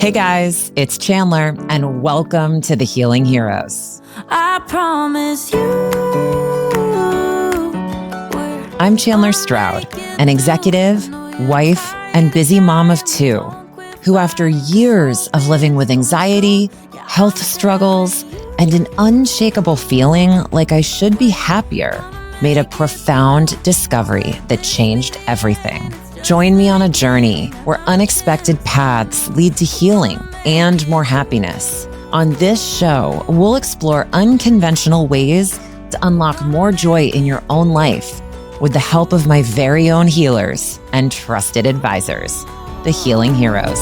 Hey guys, it's Chandler, and welcome to the Healing Heroes. I promise you. I'm Chandler Stroud, an executive, wife, and busy mom of two, who after years of living with anxiety, health struggles, and an unshakable feeling like I should be happier, made a profound discovery that changed everything. Join me on a journey where unexpected paths lead to healing and more happiness. On this show, we'll explore unconventional ways to unlock more joy in your own life with the help of my very own healers and trusted advisors, the Healing Heroes.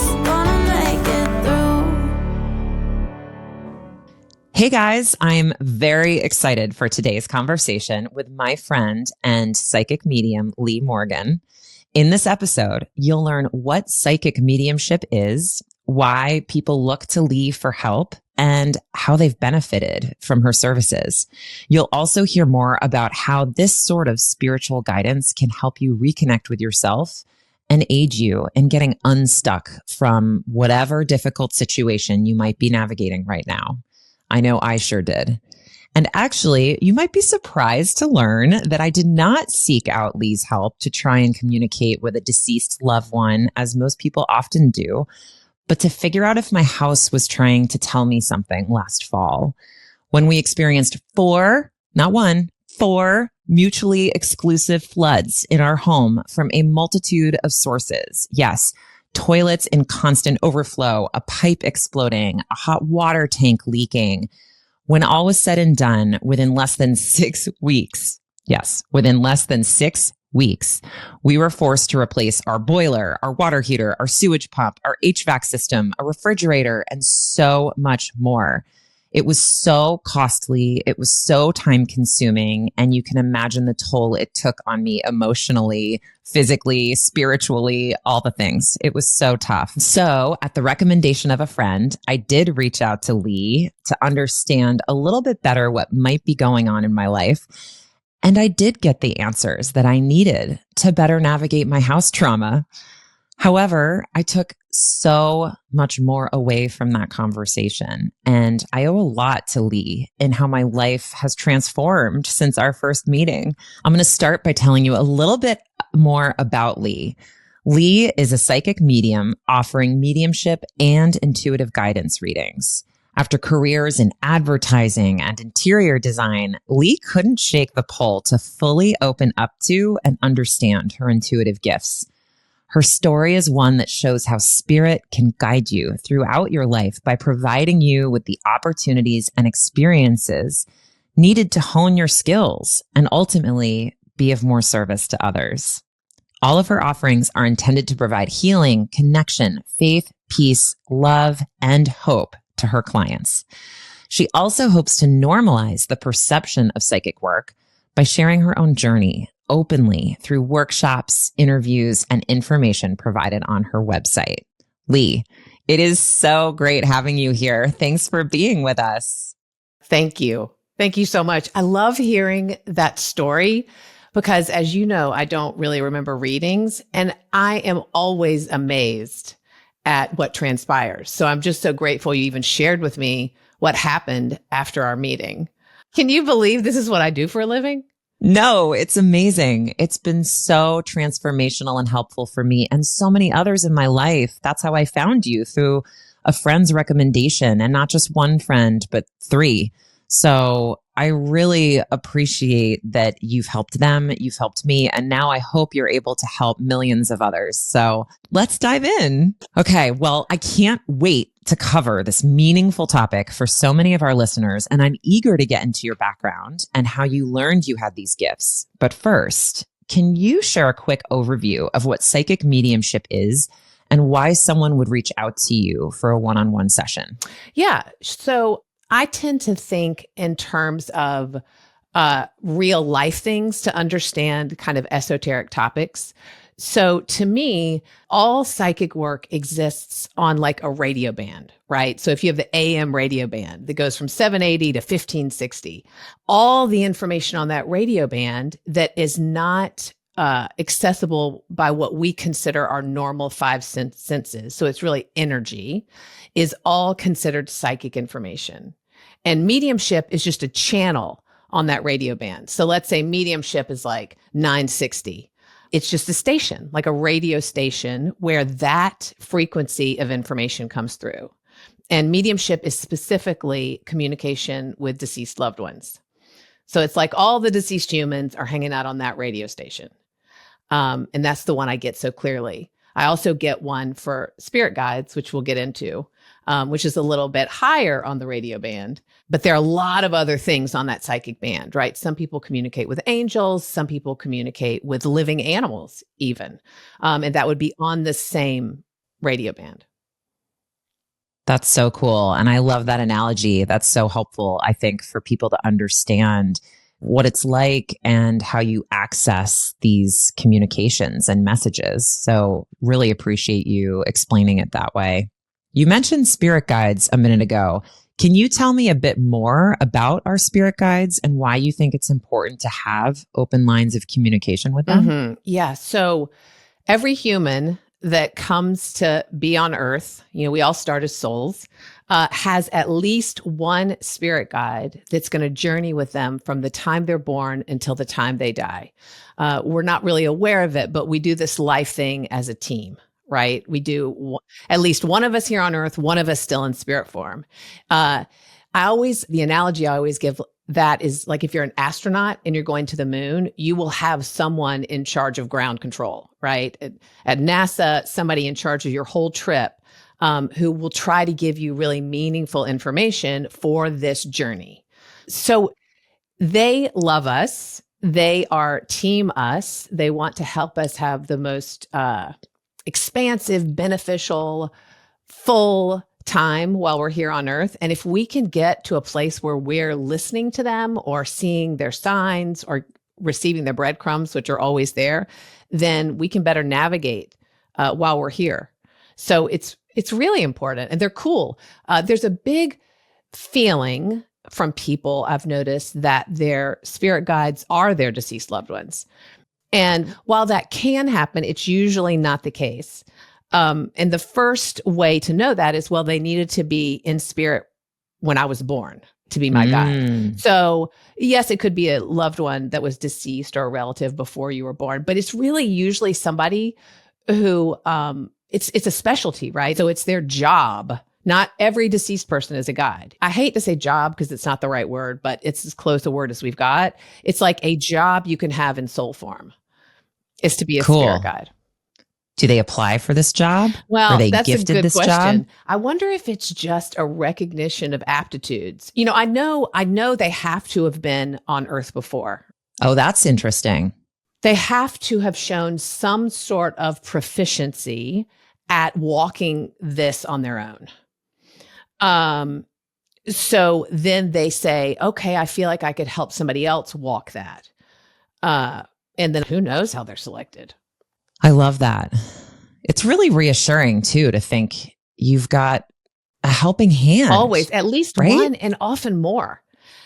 Hey guys, I'm very excited for today's conversation with my friend and psychic medium, Lea Morgan. In this episode, you'll learn what psychic mediumship is, why people look to Lea for help, and how they've benefited from her services. You'll also hear more about how this sort of spiritual guidance can help you reconnect with yourself and aid you in getting unstuck from whatever difficult situation you might be navigating right now. I know I sure did. And actually, you might be surprised to learn that I did not seek out Lea's help to try and communicate with a deceased loved one, as most people often do, but to figure out if my house was trying to tell me something last fall, when we experienced four mutually exclusive floods in our home from a multitude of sources. Yes, toilets in constant overflow, a pipe exploding, a hot water tank leaking. When all was said and done, within less than 6 weeks, we were forced to replace our boiler, our water heater, our sewage pump, our HVAC system, a refrigerator, and so much more. It was so costly. It was so time consuming. And you can imagine the toll it took on me emotionally, physically, spiritually, all the things. It was so tough. So at the recommendation of a friend, I did reach out to Lea to understand a little bit better what might be going on in my life. And I did get the answers that I needed to better navigate my house trauma. However, I took so much more away from that conversation, and I owe a lot to Lea in how my life has transformed since our first meeting. I'm going to start by telling you a little bit more about Lea. Lea is a psychic medium offering mediumship and intuitive guidance readings. After careers in advertising and interior design, Lea couldn't shake the pull to fully open up to and understand her intuitive gifts. Her story is one that shows how spirit can guide you throughout your life by providing you with the opportunities and experiences needed to hone your skills and ultimately be of more service to others. All of her offerings are intended to provide healing, connection, faith, peace, love, and hope to her clients. She also hopes to normalize the perception of psychic work by sharing her own journey openly through workshops, interviews, and information provided on her website. Lea, it is so great having you here. Thanks for being with us. Thank you. Thank you so much. I love hearing that story because, as you know, I don't really remember readings, and I am always amazed at what transpires. So I'm just so grateful you even shared with me what happened after our meeting. Can you believe this is what I do for a living? No, it's amazing. It's been so transformational and helpful for me and so many others in my life. That's how I found you, through a friend's recommendation, and not just one friend, but 3. So I really appreciate that you've helped them, you've helped me, and now I hope you're able to help millions of others. So let's dive in. Okay, well, I can't wait to cover this meaningful topic for so many of our listeners, and I'm eager to get into your background and how you learned you had these gifts. But first, can you share a quick overview of what psychic mediumship is and why someone would reach out to you for a one-on-one session? Yeah. So I tend to think in terms of real life things to understand kind of esoteric topics. So to me, all psychic work exists on like a radio band, right? So if you have the AM radio band that goes from 780 to 1560, all the information on that radio band that is not accessible by what we consider our normal five senses, so it's really energy, is all considered psychic information. And mediumship is just a channel on that radio band. So let's say mediumship is like 960. It's just a station, like a radio station where that frequency of information comes through. And mediumship is specifically communication with deceased loved ones. So it's like all the deceased humans are hanging out on that radio station. And that's the one I get so clearly. I also get one for spirit guides, which we'll get into, which is a little bit higher on the radio band. But there are a lot of other things on that psychic band, right? Some people communicate with angels. Some people communicate with living animals even. And that would be on the same radio band. That's so cool. And I love that analogy. That's so helpful, I think, for people to understand what it's like and how you access these communications and messages. So really appreciate you explaining it that way. You mentioned spirit guides a minute ago. Can you tell me a bit more about our spirit guides and why you think it's important to have open lines of communication with them? Mm-hmm. Yeah. So every human that comes to be on earth, we all start as souls, has at least one spirit guide that's going to journey with them from the time they're born until the time they die. We're not really aware of it, but we do this life thing as a team, right? We do at least one of us here on earth, one of us still in spirit form. The analogy I always give that is like if you're an astronaut and you're going to the moon, you will have someone in charge of ground control, right? At NASA, somebody in charge of your whole trip who will try to give you really meaningful information for this journey. So they love us. They are team us. They want to help us have the most expansive, beneficial, full time while we're here on earth. And if we can get to a place where we're listening to them or seeing their signs or receiving their breadcrumbs, which are always there, then we can better navigate while we're here. So it's really important, and they're cool. There's a big feeling from people I've noticed that their spirit guides are their deceased loved ones. And while that can happen, it's usually not the case. And the first way to know that is, well, they needed to be in spirit when I was born to be my guide. So yes, it could be a loved one that was deceased or a relative before you were born, but it's really usually somebody who, it's a specialty, right? So it's their job. Not every deceased person is a guide. I hate to say job because it's not the right word, but it's as close a word as we've got. It's like a job you can have in soul form is to be a spirit guide. Do they apply for this job? Well, are they that's gifted a good this question. job? I wonder if it's just a recognition of aptitudes. I know they have to have been on Earth before. Oh, that's interesting. They have to have shown some sort of proficiency at walking this on their own. So then they say, okay, I feel like I could help somebody else walk that. And then who knows how they're selected. I love that. It's really reassuring too to think you've got a helping hand. Always, at least one, and often more.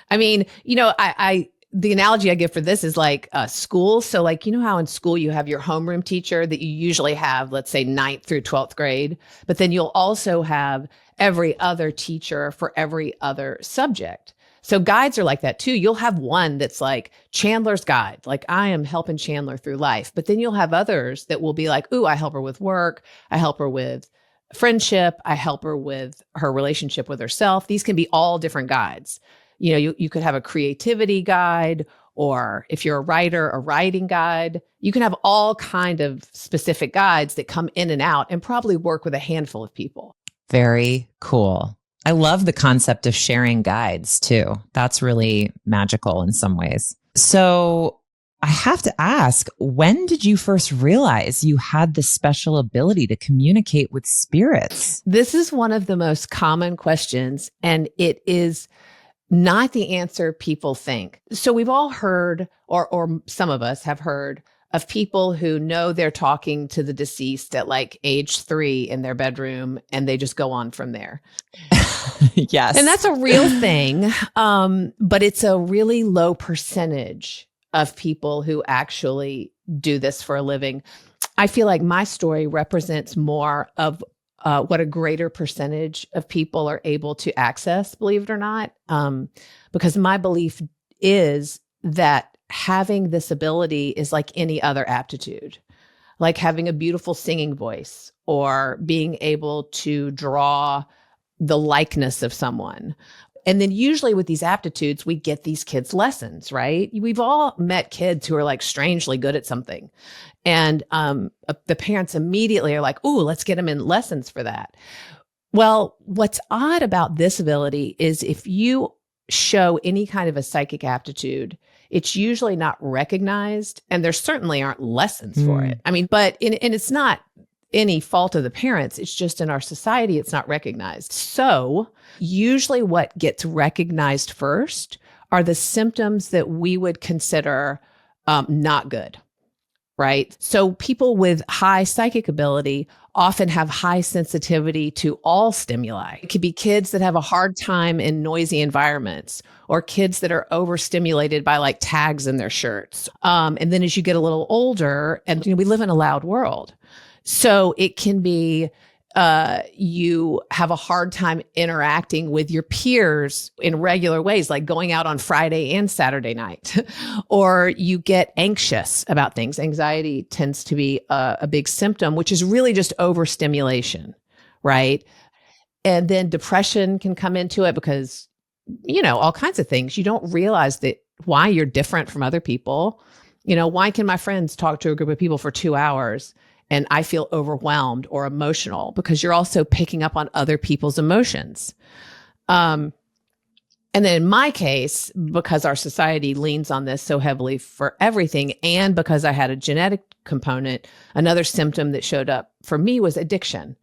I mean, the analogy I give for this is like school. So like, how in school you have your homeroom teacher that you usually have, let's say 9th through 12th grade, but then you'll also have every other teacher for every other subject. So guides are like that too. You'll have one that's like Chandler's guide. Like I am helping Chandler through life. But then you'll have others that will be like, ooh, I help her with work. I help her with friendship. I help her with her relationship with herself. These can be all different guides. You could have a creativity guide, or if you're a writer, a writing guide. You can have all kind of specific guides that come in and out and probably work with a handful of people. Very cool. I love the concept of sharing guides too. That's really magical in some ways. So I have to ask, when did you first realize you had this special ability to communicate with spirits? This is one of the most common questions, and it is not the answer people think. So we've all heard, or some of us have heard, of people who know they're talking to the deceased at like age 3 in their bedroom, and they just go on from there. Yes. And that's a real thing. But it's a really low percentage of people who actually do this for a living. I feel like my story represents more of what a greater percentage of people are able to access, believe it or not. Because my belief is that having this ability is like any other aptitude, like having a beautiful singing voice or being able to draw the likeness of someone. And then usually with these aptitudes, we get these kids lessons, right? We've all met kids who are like strangely good at something. And the parents immediately are like, ooh, let's get them in lessons for that. Well, what's odd about this ability is if you show any kind of a psychic aptitude, it's usually not recognized. And there certainly aren't lessons for it. I mean, and it's not any fault of the parents. It's just in our society, it's not recognized. So usually what gets recognized first are the symptoms that we would consider not good, right? So people with high psychic ability often have high sensitivity to all stimuli. It could be kids that have a hard time in noisy environments or kids that are overstimulated by like tags in their shirts. And then as you get a little older, and we live in a loud world. So it can be you have a hard time interacting with your peers in regular ways, like going out on Friday and Saturday night, or you get anxious about things. Anxiety tends to be a big symptom, which is really just overstimulation, right? And then depression can come into it because, all kinds of things. You don't realize that why you're different from other people. Why can my friends talk to a group of people for 2 hours and I feel overwhelmed or emotional? Because you're also picking up on other people's emotions. And then in my case, because our society leans on this so heavily for everything, and because I had a genetic component, another symptom that showed up for me was addiction,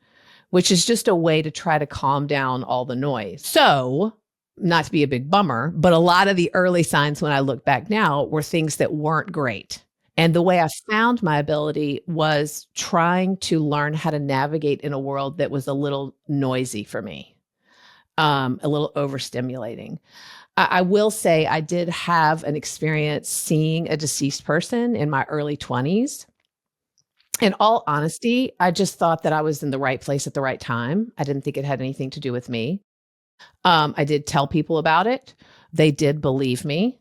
which is just a way to try to calm down all the noise. So, not to be a big bummer, but a lot of the early signs when I look back now were things that weren't great. And the way I found my ability was trying to learn how to navigate in a world that was a little noisy for me, a little overstimulating. I will say I did have an experience seeing a deceased person in my early 20s. In all honesty, I just thought that I was in the right place at the right time. I didn't think it had anything to do with me. I did tell people about it. They did believe me,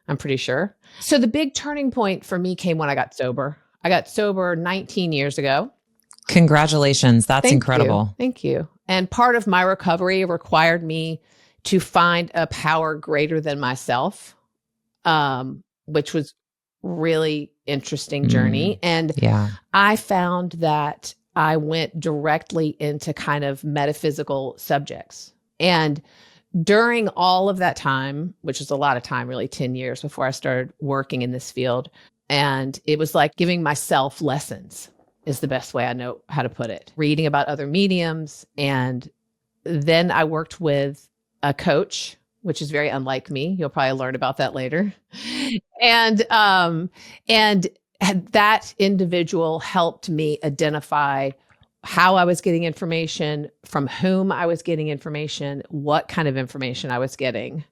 I'm pretty sure. So the big turning point for me came when I got sober. I got sober 19 years ago. Congratulations. That's incredible. Thank you. And part of my recovery required me to find a power greater than myself, which was really interesting journey. And I found that I went directly into kind of metaphysical subjects. And during all of that time, which is a lot of time, really 10 years before I started working in this field, and it was like giving myself lessons is the best way I know how to put it. Reading about other mediums. And then I worked with a coach, which is very unlike me. You'll probably learn about that later. And that individual helped me identify how I was getting information, from whom I was getting information, what kind of information I was getting,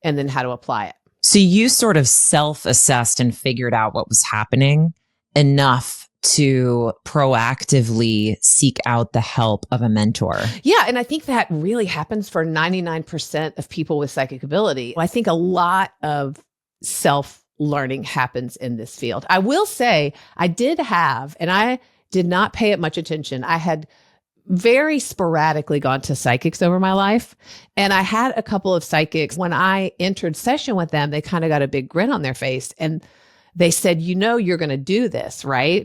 and then how to apply it. So you sort of self-assessed and figured out what was happening enough to proactively seek out the help of a mentor. Yeah. And I think that really happens for 99% of people with psychic ability. I think a lot of self-learning happens in this field. I will say I did have, and I did not pay it much attention. I had very sporadically gone to psychics over my life. And I had a couple of psychics. When I entered session with them, they kind of got a big grin on their face. And they said, you're going to do this, right?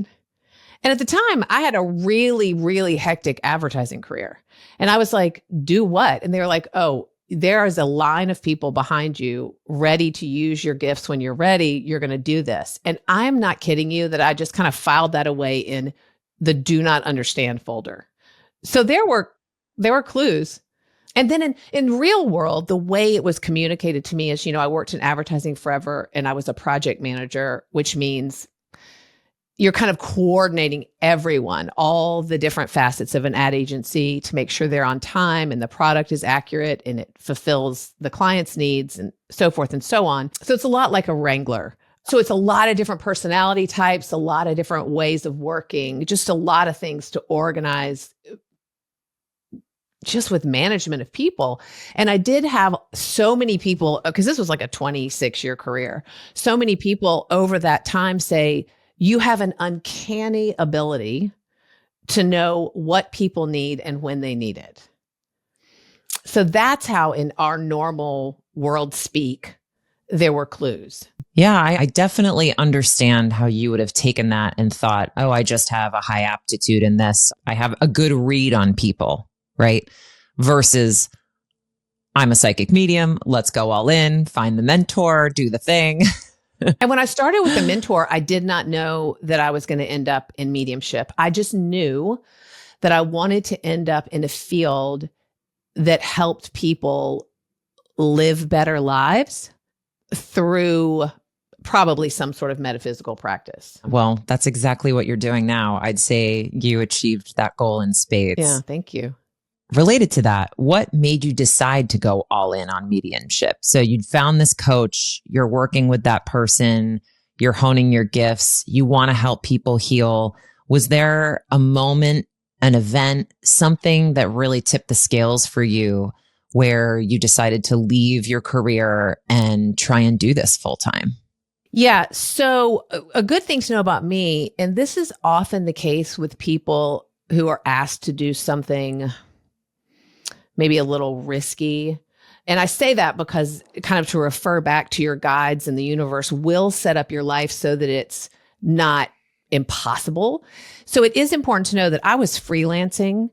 And at the time, I had a really, really hectic advertising career. And I was like, do what? And they were like, oh, there is a line of people behind you ready to use your gifts when you're ready. You're going to do this. And I'm not kidding you that I just kind of filed that away in the do not understand folder. So there were clues. And then in real world, the way it was communicated to me is, I worked in advertising forever and I was a project manager, which means you're kind of coordinating everyone, all the different facets of an ad agency to make sure they're on time and the product is accurate and it fulfills the client's needs and so forth and so on. So it's a lot like a wrangler So it's a lot of different personality types, a lot of different ways of working, just a lot of things to organize just with management of people. And I did have so many people, because this was like a 26-year career, so many people over that time say, you have an uncanny ability to know what people need and when they need it. So that's how in our normal world speak, there were clues. Yeah, I definitely understand how you would have taken that and thought, oh, I just have a high aptitude in this. I have a good read on people, right? Versus I'm a psychic medium. Let's go all in, find the mentor, do the thing. And when I started with the mentor, I did not know that I was going to end up in mediumship. I just knew that I wanted to end up in a field that helped people live better lives through probably some sort of metaphysical practice. Well, that's exactly what you're doing now. I'd say you achieved that goal in spades. Yeah, thank you. Related to that, what made you decide to go all in on mediumship? So you'd found this coach, you're working with that person, you're honing your gifts, you want to help people heal. Was there a moment, an event, something that really tipped the scales for you where you decided to leave your career and try and do this full time? Yeah. So a good thing to know about me, and this is often the case with people who are asked to do something maybe a little risky. And I say that because kind of to refer back to your guides, and the universe will set up your life so that it's not impossible. So it is important to know that I was freelancing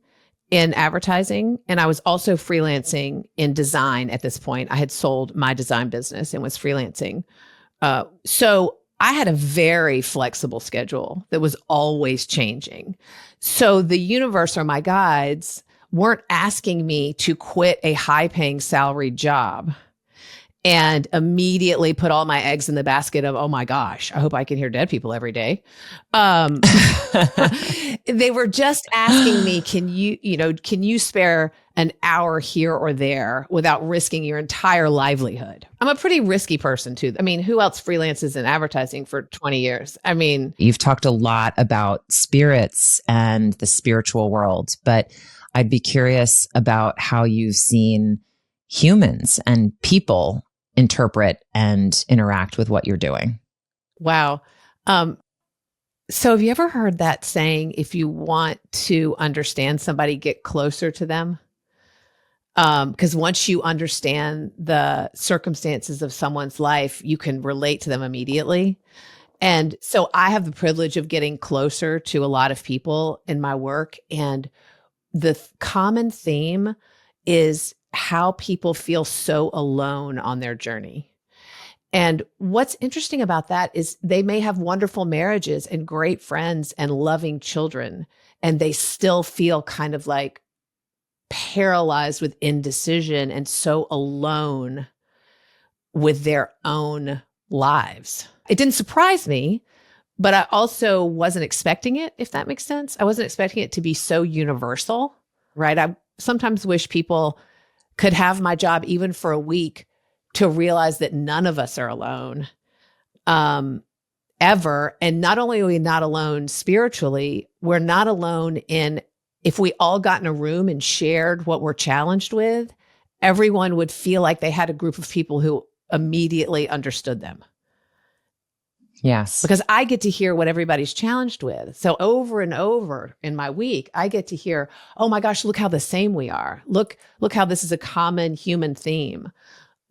in advertising, and I was also freelancing in design at this point. I had sold my design business and was freelancing. So I had a very flexible schedule that was always changing. So the universe or my guides weren't asking me to quit a high-paying salaried job and immediately put all my eggs in the basket of, oh my gosh, I hope I can hear dead people every day. They were just asking me, can you spare an hour here or there without risking your entire livelihood? I'm a pretty risky person too. I mean, who else freelances in advertising for 20 years? I mean, you've talked a lot about spirits and the spiritual world, but I'd be curious about how you've seen humans and people interpret and interact with what you're doing. Wow. So have you ever heard that saying, if you want to understand somebody, get closer to them? Because once you understand the circumstances of someone's life, you can relate to them immediately. And so I have the privilege of getting closer to a lot of people in my work. And the common theme is how people feel so alone on their journey. And what's interesting about that is they may have wonderful marriages and great friends and loving children, and they still feel kind of like paralyzed with indecision and so alone with their own lives. It didn't surprise me, but I also wasn't expecting it, if that makes sense. I wasn't expecting it to be so universal, right? I sometimes wish people could have my job even for a week to realize that none of us are alone ever. And not only are we not alone spiritually, we're not alone in, if we all got in a room and shared what we're challenged with, everyone would feel like they had a group of people who immediately understood them. Yes. Because I get to hear what everybody's challenged with. So over and over in my week, I get to hear, oh my gosh, look how the same we are. Look how this is a common human theme.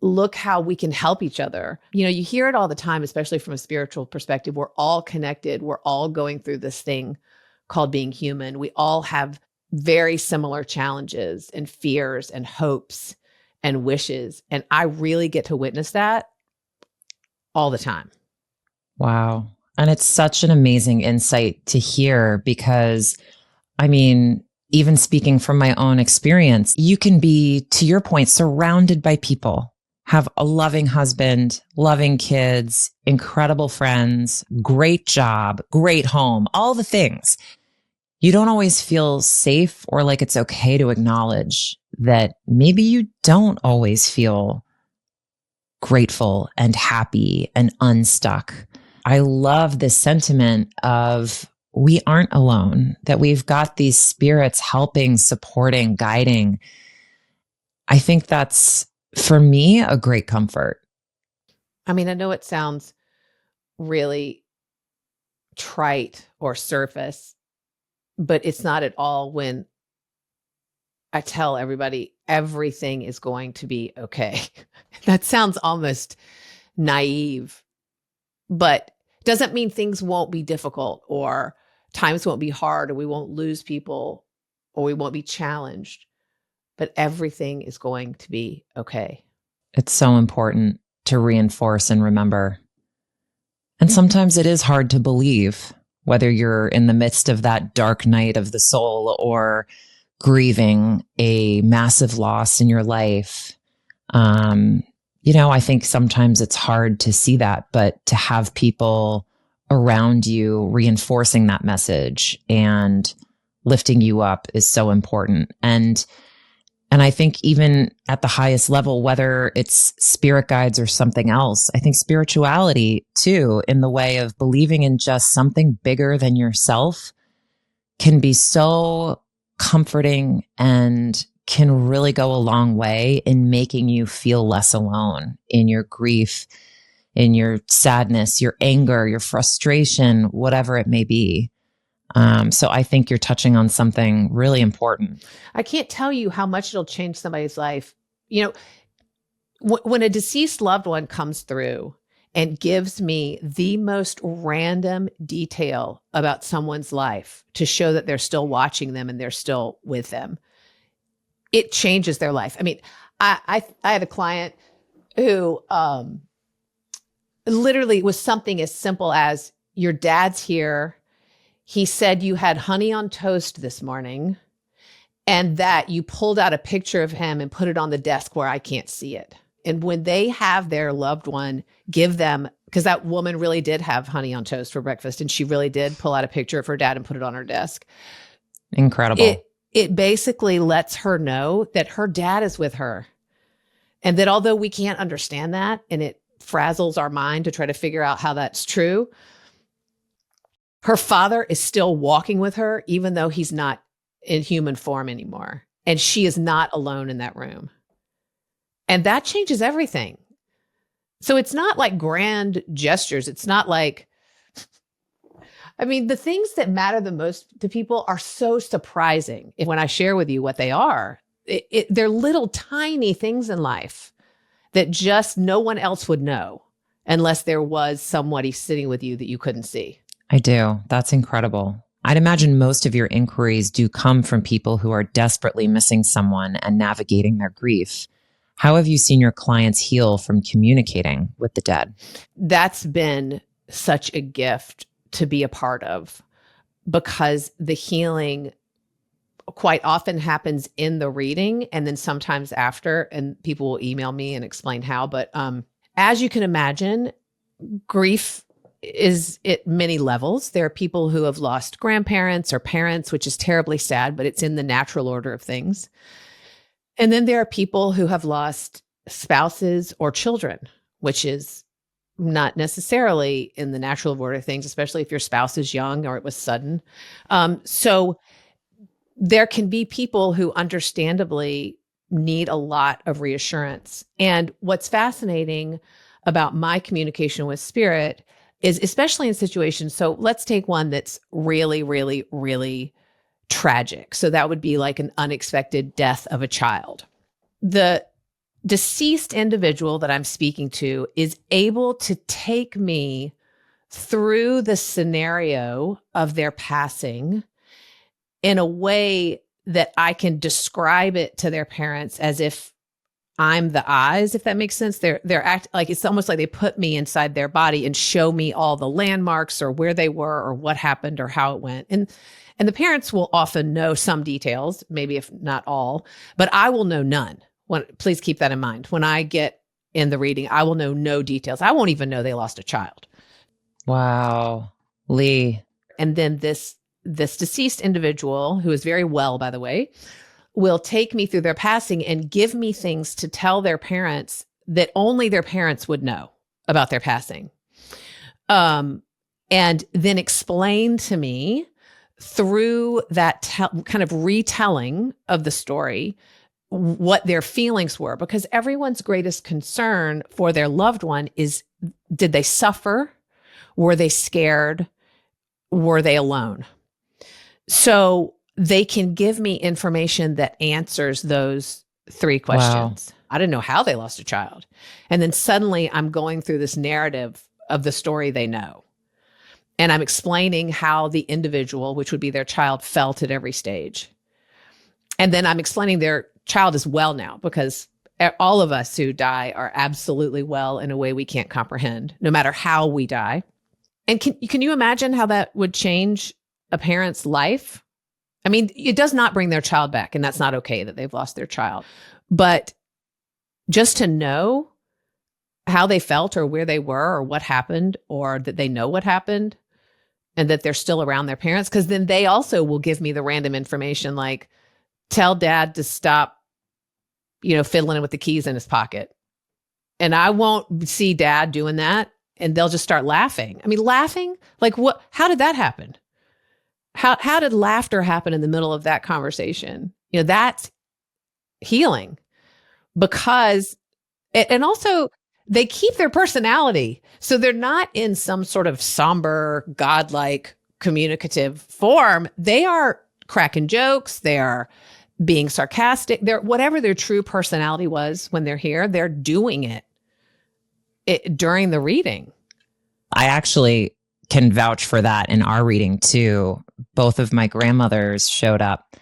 Look how we can help each other. You know, you hear it all the time, especially from a spiritual perspective. We're all connected. We're all going through this thing called being human. We all have very similar challenges and fears and hopes and wishes. And I really get to witness that all the time. Wow. And it's such an amazing insight to hear because, I mean, even speaking from my own experience, you can be, to your point, surrounded by people, have a loving husband, loving kids, incredible friends, great job, great home, all the things. You don't always feel safe or like it's okay to acknowledge that maybe you don't always feel grateful and happy and unstuck. I love this sentiment of we aren't alone, that we've got these spirits helping, supporting, guiding. I think that's, for me, a great comfort. I mean, I know it sounds really trite or surface, but it's not at all when I tell everybody everything is going to be okay. That sounds almost naive, but doesn't mean things won't be difficult or times won't be hard or we won't lose people or we won't be challenged, but everything is going to be okay. It's so important to reinforce and remember. And sometimes it is hard to believe, whether you're in the midst of that dark night of the soul or grieving a massive loss in your life. I think sometimes it's hard to see that, but to have people around you reinforcing that message and lifting you up is so important. And I think even at the highest level, whether it's spirit guides or something else, I think spirituality too, in the way of believing in just something bigger than yourself, can be so comforting and can really go a long way in making you feel less alone in your grief, in your sadness, your anger, your frustration, whatever it may be. So I think you're touching on something really important. I can't tell you how much it'll change somebody's life. When a deceased loved one comes through and gives me the most random detail about someone's life to show that they're still watching them and they're still with them, it changes their life. I mean, I had a client who literally was something as simple as, your dad's here. He said you had honey on toast this morning and that you pulled out a picture of him and put it on the desk where I can't see it. And when they have their loved one give them, because that woman really did have honey on toast for breakfast and she really did pull out a picture of her dad and put it on her desk. Incredible. It basically lets her know that her dad is with her. And that although we can't understand that and it frazzles our mind to try to figure out how that's true, her father is still walking with her, even though he's not in human form anymore. And she is not alone in that room. And that changes everything. So it's not like grand gestures. It's not like, the things that matter the most to people are so surprising. When I share with you what they are, they're little tiny things in life that just no one else would know unless there was somebody sitting with you that you couldn't see. I do. That's incredible. I'd imagine most of your inquiries do come from people who are desperately missing someone and navigating their grief. How have you seen your clients heal from communicating with the dead? That's been such a gift to be a part of, because the healing quite often happens in the reading and then sometimes after, and people will email me and explain how. But as you can imagine, grief is at many levels. There are people who have lost grandparents or parents, which is terribly sad, but it's in the natural order of things. And then there are people who have lost spouses or children, which is not necessarily in the natural order of things, especially if your spouse is young or it was sudden. So there can be people who understandably need a lot of reassurance. And what's fascinating about my communication with spirit is, especially in situations, so let's take one that's really, really, really tragic. So that would be like an unexpected death of a child. The deceased individual that I'm speaking to is able to take me through the scenario of their passing in a way that I can describe it to their parents as if I'm the eyes, if that makes sense. They're like, it's almost like they put me inside their body and show me all the landmarks or where they were or what happened or how it went. And the parents will often know some details, maybe if not all, but I will know none. Please keep that in mind. When I get in the reading, I will know no details. I won't even know they lost a child. Wow. Lea. And then this deceased individual, who is very well, by the way, will take me through their passing and give me things to tell their parents that only their parents would know about their passing. And then explain to me through that kind of retelling of the story what their feelings were, because everyone's greatest concern for their loved one is, did they suffer? Were they scared? Were they alone? So they can give me information that answers those three questions. Wow. I didn't know how they lost a child. And then suddenly I'm going through this narrative of the story they know. And I'm explaining how the individual, which would be their child, felt at every stage. And then I'm explaining their child is well now, because all of us who die are absolutely well in a way we can't comprehend, no matter how we die. And can you imagine how that would change a parent's life? I mean, it does not bring their child back, and that's not okay that they've lost their child. But just to know how they felt or where they were or what happened, or that they know what happened and that they're still around their parents, because then they also will give me the random information like, tell dad to stop, fiddling with the keys in his pocket. And I won't see dad doing that. And they'll just start laughing. I mean, laughing? Like what? How did that happen? How did laughter happen in the middle of that conversation? That's healing, because, and also they keep their personality. So they're not in some sort of somber, godlike, communicative form. They are cracking jokes. They are being sarcastic. They're whatever their true personality was when they're here, they're doing it during the reading. I actually can vouch for that in our reading too. Both of my grandmothers showed up,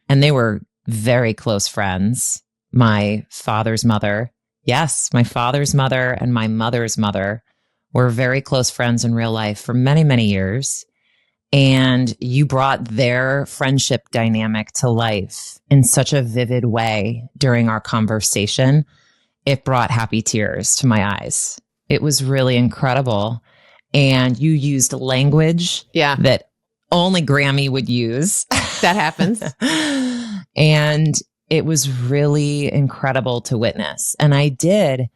and they were very close friends. My father's mother, yes, my father's mother and my mother's mother were very close friends in real life for many, many years. And you brought their friendship dynamic to life in such a vivid way during our conversation. It brought happy tears to my eyes. It was really incredible. And you used language that only Grammy would use. That happens. And it was really incredible to witness. And I did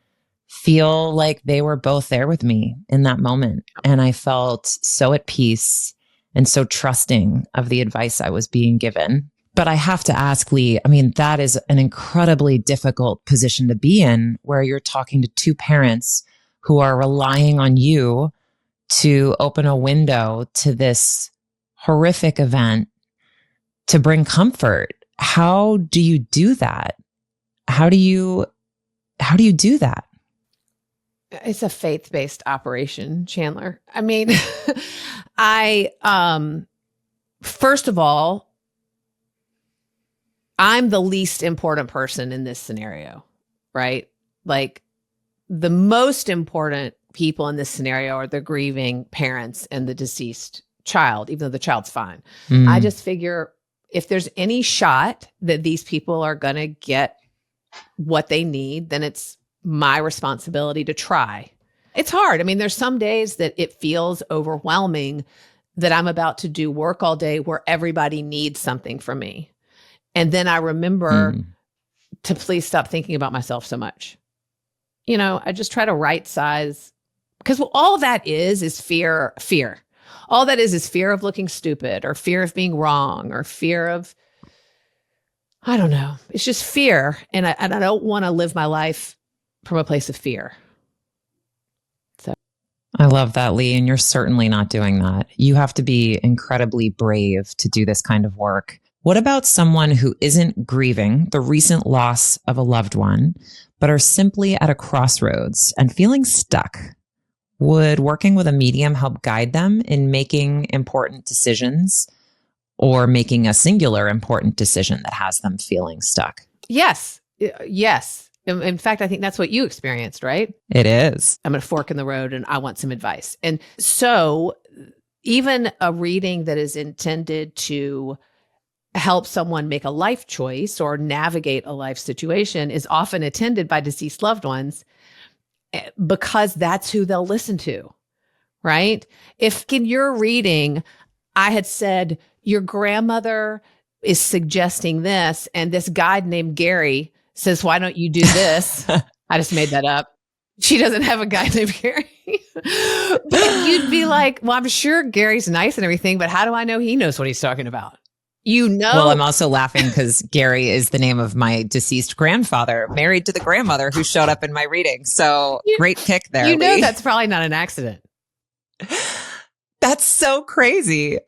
feel like they were both there with me in that moment. And I felt so at peace and so trusting of the advice I was being given. But I have to ask, Lea, I mean, that is an incredibly difficult position to be in, where you're talking to two parents who are relying on you to open a window to this horrific event to bring comfort. How do you do that? How do you do that? It's a faith-based operation, Chandler. I mean, first of all, I'm the least important person in this scenario, right? Like, the most important people in this scenario are the grieving parents and the deceased child, even though the child's fine. I just figure if there's any shot that these people are going to get what they need, then it's my responsibility to try. It's hard. I mean, there's some days that it feels overwhelming that I'm about to do work all day where everybody needs something from me. And then I remember to please stop thinking about myself so much. I just try to right size, because all that is fear. All that is fear of looking stupid, or fear of being wrong, or fear of, I don't know. It's just fear. And I don't want to live my life from a place of fear. So I love that, Lea. And you're certainly not doing that. You have to be incredibly brave to do this kind of work. What about someone who isn't grieving the recent loss of a loved one, but are simply at a crossroads and feeling stuck? Would working with a medium help guide them in making important decisions, or making a singular important decision that has them feeling stuck? Yes. Yes. In fact, I think that's what you experienced, right? It is. I'm at a fork in the road and I want some advice. And so even a reading that is intended to help someone make a life choice or navigate a life situation is often attended by deceased loved ones, because that's who they'll listen to, right? If in your reading, I had said, your grandmother is suggesting this, and this guy named Gary says, why don't you do this? I just made that up. She doesn't have a guy named Gary. But you'd be like, well, I'm sure Gary's nice and everything, but how do I know he knows what he's talking about? You know. Well, I'm also laughing because Gary is the name of my deceased grandfather, married to the grandmother who showed up in my reading. So great kick there. You know, Lee. that's probably not an accident. That's so crazy.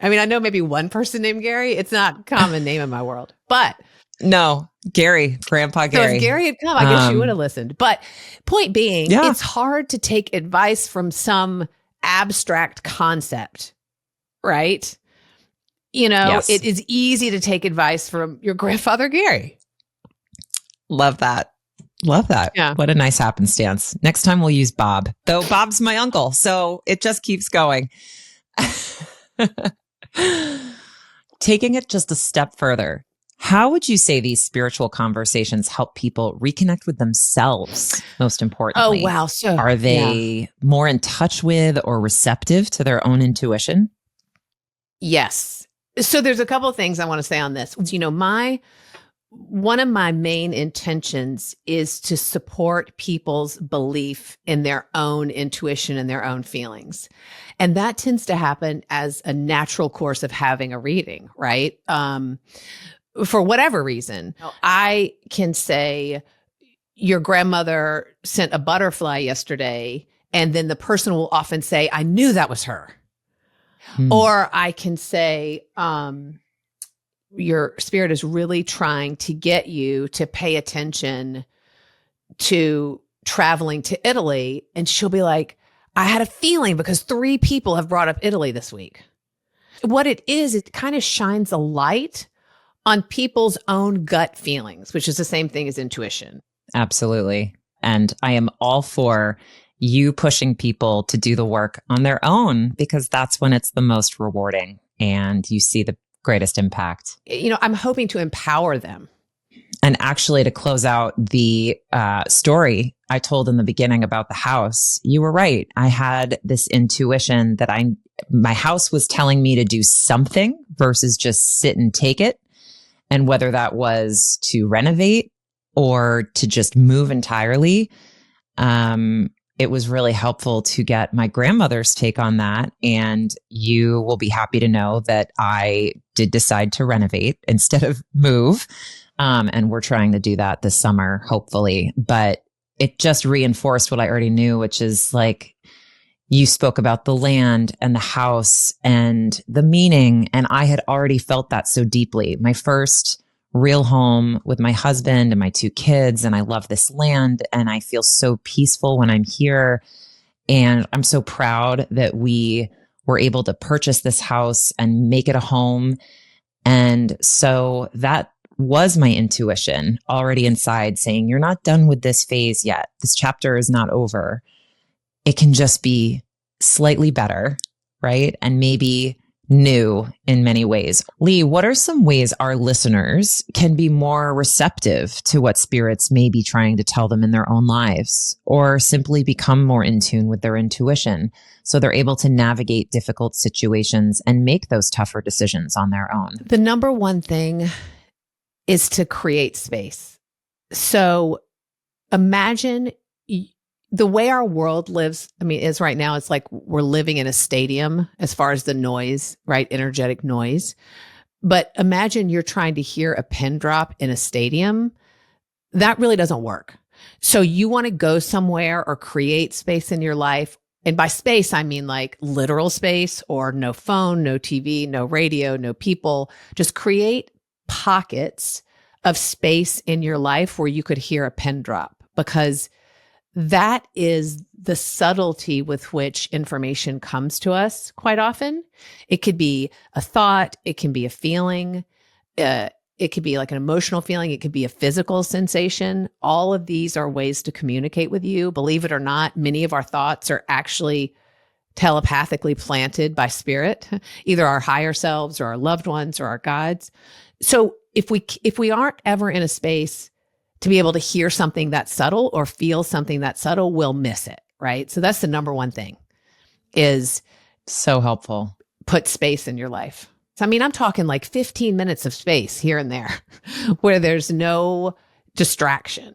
I mean, I know maybe one person named Gary. It's not a common name in my world, but no, Gary, Grandpa Gary. So if Gary had come, I guess you would have listened. But point being, it's hard to take advice from some abstract concept, right? You know, It is easy to take advice from your grandfather, Gary. Love that. Love that. Yeah. What a nice happenstance. Next time we'll use Bob, though Bob's my uncle. So it just keeps going. Taking it just a step further, how would you say these spiritual conversations help people reconnect with themselves, most importantly? Oh, wow. So are they more in touch with or receptive to their own intuition? Yes. So there's a couple of things I want to say on this. You know, one of my main intentions is to support people's belief in their own intuition and their own feelings. And that tends to happen as a natural course of having a reading, right? For whatever reason, I can say, your grandmother sent a butterfly yesterday, and then the person will often say, I knew that was her. Or I can say, your spirit is really trying to get you to pay attention to traveling to Italy. And she'll be like, I had a feeling because 3 people have brought up Italy this week. What it is, it kind of shines a light on people's own gut feelings, which is the same thing as intuition. Absolutely. And I am all for you pushing people to do the work on their own, because that's when it's the most rewarding and you see the greatest impact. You know, I'm hoping to empower them. And actually, to close out the story I told in the beginning about the house, you were right. I had this intuition that my house was telling me to do something versus just sit and take it. And whether that was to renovate or to just move entirely, it was really helpful to get my grandmother's take on that. And you will be happy to know that I did decide to renovate instead of move. And we're trying to do that this summer, hopefully. But it just reinforced what I already knew, which is like, you spoke about the land and the house and the meaning. And I had already felt that so deeply. My first real home with my husband and my 2 kids. And I love this land and I feel so peaceful when I'm here. And I'm so proud that we were able to purchase this house and make it a home. And so that was my intuition already inside saying, you're not done with this phase yet. This chapter is not over. It can just be slightly better, right? And maybe new in many ways. Lea, what are some ways our listeners can be more receptive to what spirits may be trying to tell them in their own lives, or simply become more in tune with their intuition so they're able to navigate difficult situations and make those tougher decisions on their own? The number one thing is to create space. So imagine the way our world lives, is right now, it's like we're living in a stadium as far as the noise, right? Energetic noise. But imagine you're trying to hear a pin drop in a stadium. That really doesn't work. So you want to go somewhere or create space in your life. And by space, I mean like literal space, or no phone, no TV, no radio, no people. Just create pockets of space in your life where you could hear a pin drop, because that is the subtlety with which information comes to us quite often. It could be a thought. It can be a feeling. It could be like an emotional feeling. It could be a physical sensation. All of these are ways to communicate with you. Believe it or not, many of our thoughts are actually telepathically planted by spirit, either our higher selves or our loved ones or our guides. So if we aren't ever in a space to be able to hear something that's subtle or feel something that's subtle, we'll miss it, right? So that's the number one thing, is so helpful. Put space in your life. So, I'm talking like 15 minutes of space here and there where there's no distraction.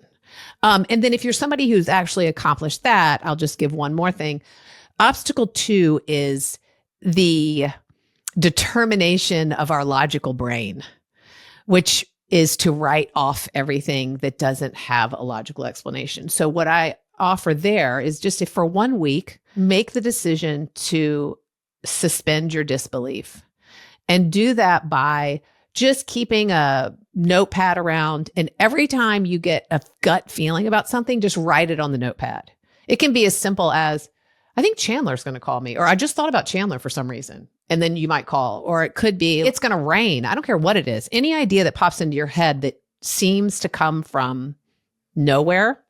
And then if you're somebody who's actually accomplished that, I'll just give one more thing. Obstacle 2 is the determination of our logical brain, which is to write off everything that doesn't have a logical explanation. So what I offer there is just if for 1 week, make the decision to suspend your disbelief, and do that by just keeping a notepad around. And every time you get a gut feeling about something, just write it on the notepad. It can be as simple as, I think Chandler's going to call me, or I just thought about Chandler for some reason. And then you might call, or it could be, it's going to rain. I don't care what it is. Any idea that pops into your head that seems to come from nowhere.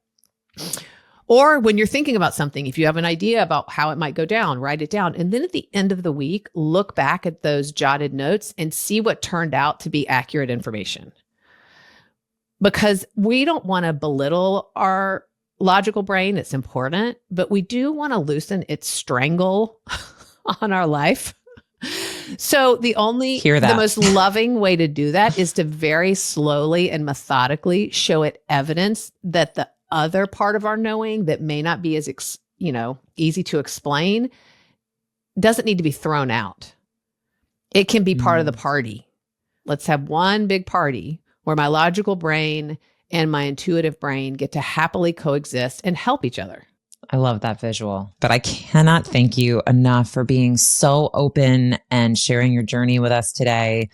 Or when you're thinking about something, if you have an idea about how it might go down, write it down. And then at the end of the week, look back at those jotted notes and see what turned out to be accurate information. Because we don't want to belittle our logical brain. It's important, but we do want to loosen its strangle on our life. So the most loving way to do that is to very slowly and methodically show it evidence that the other part of our knowing that may not be as, easy to explain doesn't need to be thrown out. It can be part of the party. Let's have one big party where my logical brain and my intuitive brain get to happily coexist and help each other. I love that visual. But I cannot thank you enough for being so open and sharing your journey with us today.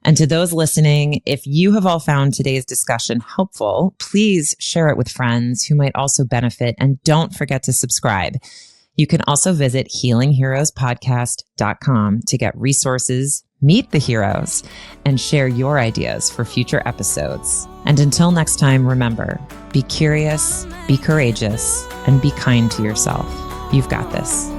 And to those listening, if you have all found today's discussion helpful, please share it with friends who might also benefit. And don't forget to subscribe. You can also visit healingheroespodcast.com to get resources, meet the heroes, and share your ideas for future episodes. And until next time, remember, be curious, be courageous, and be kind to yourself. You've got this.